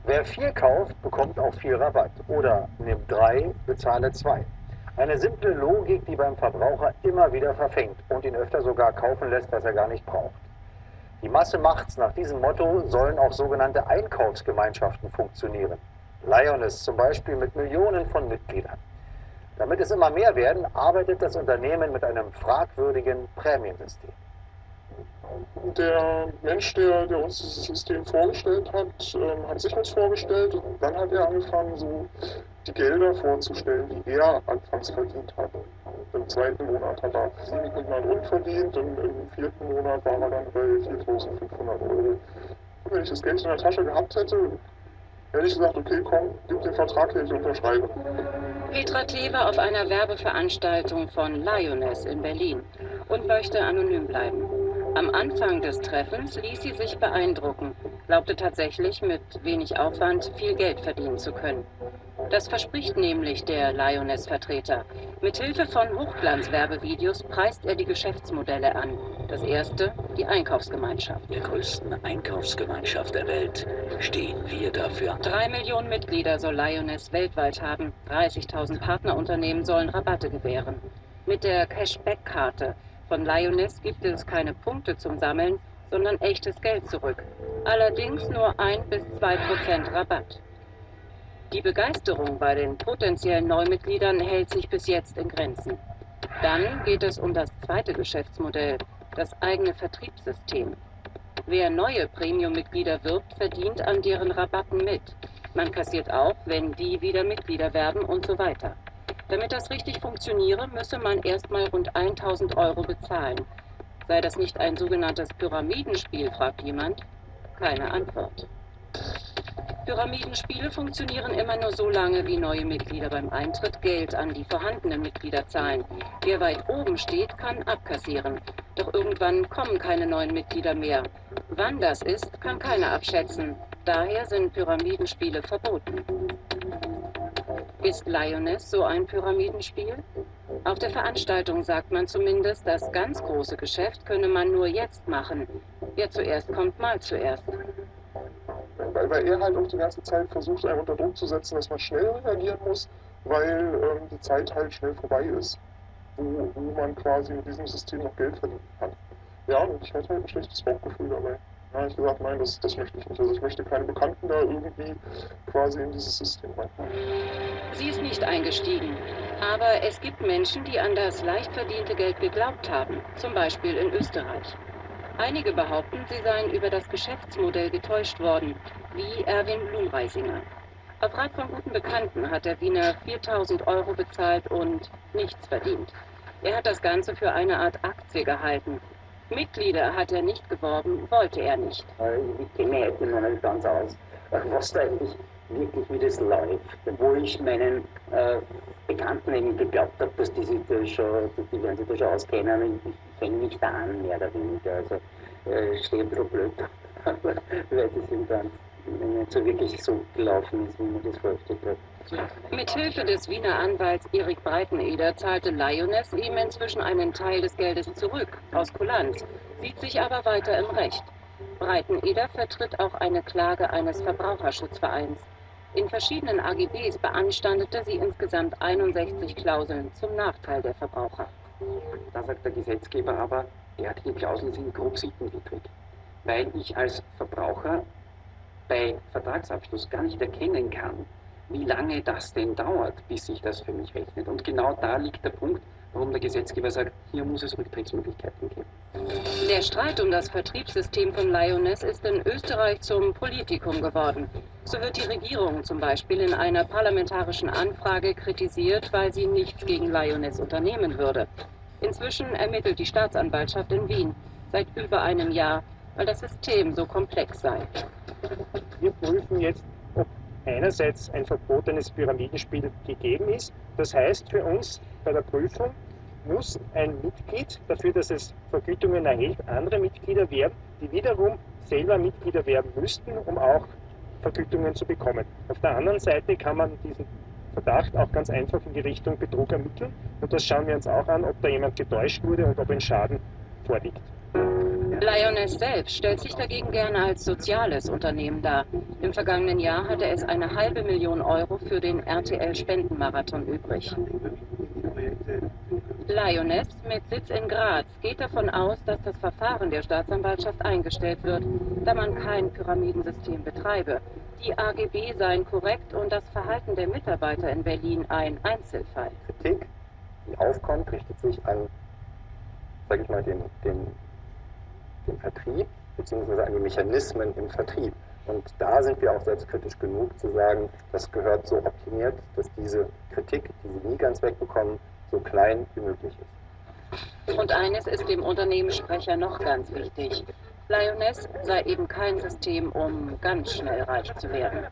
Wer 4 kauft, bekommt auch 4 Rabatt. Oder nimm 3, bezahle 2. Eine simple Logik, die beim Verbraucher immer wieder verfängt und ihn öfter sogar kaufen lässt, was er gar nicht braucht. Die Masse macht's. Nach diesem Motto sollen auch sogenannte Einkaufsgemeinschaften funktionieren. Lioness zum Beispiel mit Millionen von Mitgliedern. Damit es immer mehr werden, arbeitet das Unternehmen mit einem fragwürdigen Prämiensystem. Der Mensch, der uns dieses System vorgestellt hat, hat sich das vorgestellt und dann hat er angefangen, so die Gelder vorzustellen, die er anfangs verdient hat. Im zweiten Monat hat er 700 Euro verdient und im vierten Monat war er dann bei 4.500 Euro. Und wenn ich das Geld in der Tasche gehabt hätte, hätte ich gesagt, okay, komm, gib den Vertrag her, ich unterschreibe. Petra Klee war auf einer Werbeveranstaltung von Lioness in Berlin und möchte anonym bleiben. Am Anfang des Treffens ließ sie sich beeindrucken, glaubte tatsächlich mit wenig Aufwand viel Geld verdienen zu können. Das verspricht nämlich der Lioness-Vertreter. Mithilfe von Hochglanzwerbevideos preist er die Geschäftsmodelle an. Das erste, die Einkaufsgemeinschaft. Der größten Einkaufsgemeinschaft der Welt stehen wir dafür. 3 Millionen Mitglieder soll Lioness weltweit haben. 30.000 Partnerunternehmen sollen Rabatte gewähren. Mit der Cashback-Karte von Lioness gibt es keine Punkte zum Sammeln, sondern echtes Geld zurück. Allerdings nur 1 bis 2% Rabatt. Die Begeisterung bei den potenziellen Neumitgliedern hält sich bis jetzt in Grenzen. Dann geht es um das zweite Geschäftsmodell, das eigene Vertriebssystem. Wer neue Premium-Mitglieder wirbt, verdient an deren Rabatten mit. Man kassiert auch, wenn die wieder Mitglieder werden und so weiter. Damit das richtig funktioniere, müsse man erstmal rund 1.000 Euro bezahlen. Sei das nicht ein sogenanntes Pyramidenspiel, fragt jemand? Keine Antwort. Pyramidenspiele funktionieren immer nur so lange, wie neue Mitglieder beim Eintritt Geld an die vorhandenen Mitglieder zahlen. Wer weit oben steht, kann abkassieren. Doch irgendwann kommen keine neuen Mitglieder mehr. Wann das ist, kann keiner abschätzen. Daher sind Pyramidenspiele verboten. Ist Lioness so ein Pyramidenspiel? Auf der Veranstaltung sagt man zumindest, das ganz große Geschäft könne man nur jetzt machen. Wer zuerst kommt, mal zuerst. Weil er halt auch die ganze Zeit versucht, einen unter Druck zu setzen, dass man schnell reagieren muss, weil die Zeit halt schnell vorbei ist, wo man quasi mit diesem System noch Geld verdienen kann. Ja, und ich hatte halt ein schlechtes Bauchgefühl dabei. Da habe ich gesagt, nein, das möchte ich nicht. Also ich möchte keine Bekannten da irgendwie quasi in dieses System rein. Sie ist nicht eingestiegen. Aber es gibt Menschen, die an das leicht verdiente Geld geglaubt haben, zum Beispiel in Österreich. Einige behaupten, sie seien über das Geschäftsmodell getäuscht worden, wie Erwin Blumreisinger. Auf Rat von guten Bekannten hat der Wiener 4.000 Euro bezahlt und nichts verdient. Er hat das Ganze für eine Art Aktie gehalten. Mitglieder hat er nicht geworben, wollte er nicht. Ich kenne mich heute noch nicht ganz aus, was da eigentlich wirklich, wie das läuft. Wo ich meinen Bekannten eben geglaubt habe, dass die werden sich da schon auskennen. Ich kenne mich da an, mehr oder weniger. Also stehe ein bisschen blöd, weil das eben dann nicht so wirklich so gelaufen ist, wie man das vorgestellt hat. Mithilfe des Wiener Anwalts Erik Breiteneder zahlte Lioness ihm inzwischen einen Teil des Geldes zurück, aus Kulanz, sieht sich aber weiter im Recht. Breiteneder vertritt auch eine Klage eines Verbraucherschutzvereins. In verschiedenen AGBs beanstandete sie insgesamt 61 Klauseln zum Nachteil der Verbraucher. Da sagt der Gesetzgeber aber, derartige Klauseln sind grob sittenwidrig, weil ich als Verbraucher bei Vertragsabschluss gar nicht erkennen kann, wie lange das denn dauert, bis sich das für mich rechnet. Und genau da liegt der Punkt, warum der Gesetzgeber sagt, hier muss es Rücktrittsmöglichkeiten geben. Der Streit um das Vertriebssystem von Lioness ist in Österreich zum Politikum geworden. So wird die Regierung zum Beispiel in einer parlamentarischen Anfrage kritisiert, weil sie nichts gegen Lioness unternehmen würde. Inzwischen ermittelt die Staatsanwaltschaft in Wien seit über einem Jahr, weil das System so komplex sei. Wir prüfen jetzt, ob einerseits ein verbotenes Pyramidenspiel gegeben ist. Das heißt für uns bei der Prüfung, muss ein Mitglied dafür, dass es Vergütungen erhält, andere Mitglieder werden, die wiederum selber Mitglieder werden müssten, um auch Vergütungen zu bekommen. Auf der anderen Seite kann man diesen Verdacht auch ganz einfach in die Richtung Betrug ermitteln. Und das schauen wir uns auch an, ob da jemand getäuscht wurde und ob ein Schaden vorliegt. Lioness selbst stellt sich dagegen gerne als soziales Unternehmen dar. Im vergangenen Jahr hatte es eine $500.000 Euro für den RTL-Spendenmarathon übrig. Lioness mit Sitz in Graz geht davon aus, dass das Verfahren der Staatsanwaltschaft eingestellt wird, da man kein Pyramidensystem betreibe. Die AGB seien korrekt und das Verhalten der Mitarbeiter in Berlin ein Einzelfall. Kritik, die aufkommt, richtet sich an, sage ich mal, den Vertrieb bzw. an die Mechanismen im Vertrieb. Und da sind wir auch selbstkritisch genug zu sagen, das gehört so optimiert, dass diese Kritik, die sie nie ganz wegbekommen, so klein wie möglich ist. Und eines ist dem Unternehmenssprecher noch ganz wichtig. Lioness sei eben kein System, um ganz schnell reich zu werden.